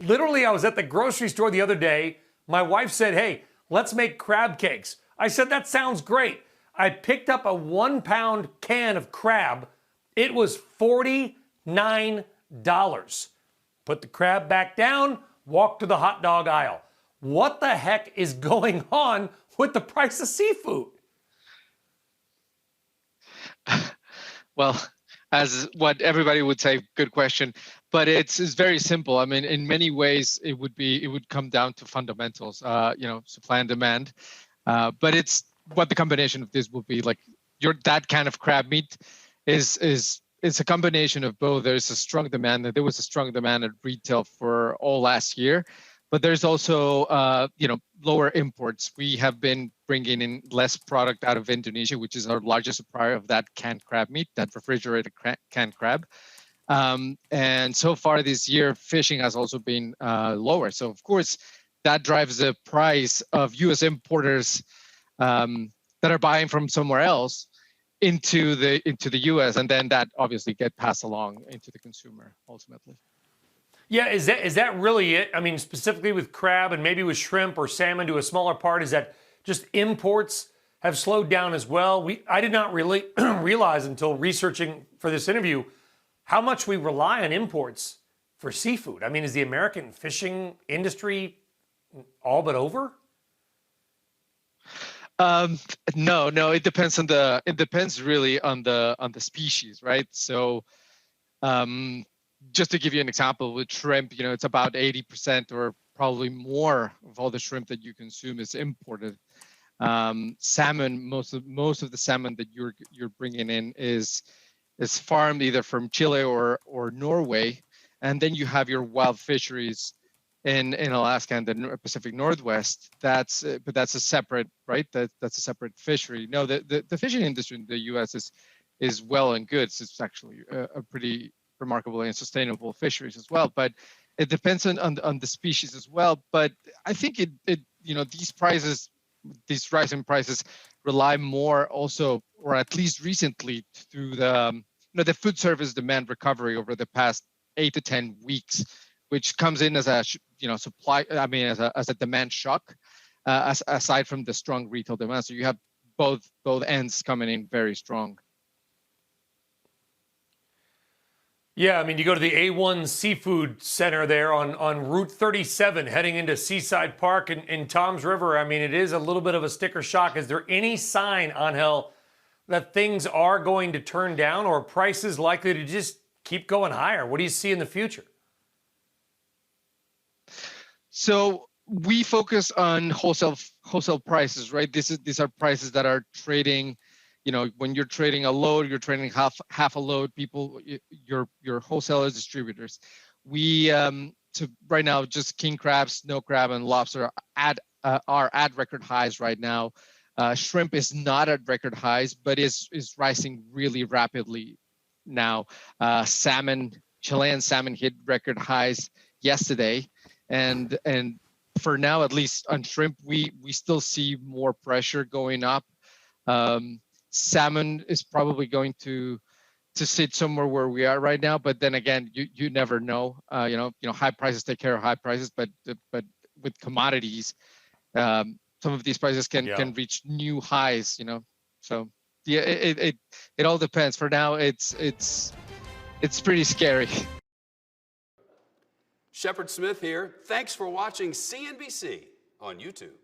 Literally, I was at the grocery store the other day. My wife said, hey, let's make crab cakes. I said, that sounds great. I picked up a 1-pound can of crab. It was $49. Put the crab back down, walked to the hot dog aisle. What the heck is going on with the price of seafood? Well, as what everybody would say, good question, but it's very simple. I mean, in many ways, it would come down to fundamentals, supply and demand. But it's what the combination of this will be. Like that kind of crab meat is a combination of both. There's a strong demand. There was a strong demand at retail for all last year, but there's also lower imports. We have been bringing in less product out of Indonesia, which is our largest supplier of that canned crab meat, that refrigerated canned crab. And so far this year, fishing has also been lower. So of course, that drives the price of U.S. importers that are buying from somewhere else into the U.S. and then that obviously get passed along into the consumer ultimately. Yeah, is that really it? I mean, specifically with crab and maybe with shrimp or salmon to a smaller part, is that just imports have slowed down as well? I did not really realize until researching for this interview how much we rely on imports for seafood. I mean, is the American fishing industry all but over? No, it depends really on the species, right? So just to give you an example, with shrimp, it's about 80% or probably more of all the shrimp that you consume is imported. Salmon, most of the salmon that you're bringing in is farmed either from Chile or Norway, and then you have your wild fisheries in Alaska and the Pacific Northwest. But that's a separate, right? That's a separate fishery. No, the fishing industry in the U.S. is well and good. It's actually a pretty remarkable and sustainable fisheries as well, but it depends on the species as well. But I think these rising prices rely more also, or at least recently, through the food service demand recovery over the past 8 to 10 weeks, which comes in as a supply. I mean, as a demand shock, aside from the strong retail demand. So you have both ends coming in very strong. Yeah, I mean, you go to the A1 Seafood Center there on Route 37 heading into Seaside Park in Toms River. I mean, it is a little bit of a sticker shock. Is there any sign, Angel, that things are going to turn down or prices likely to just keep going higher? What do you see in the future? So we focus on wholesale prices, right? These are prices that are trading. When you're trading a load, you're trading half a load. Your wholesalers, distributors. So right now, just king crab, snow crab, and lobster are at record highs right now. Shrimp is not at record highs, but is rising really rapidly now. Chilean salmon hit record highs yesterday, and for now, at least on shrimp, we still see more pressure going up. Salmon is probably going to sit somewhere where we are right now, but then again, you never know. High prices take care of high prices, but with commodities, some of these prices can reach new highs. So yeah, it all depends. For now, it's pretty scary. Shepard Smith here. Thanks for watching CNBC on YouTube.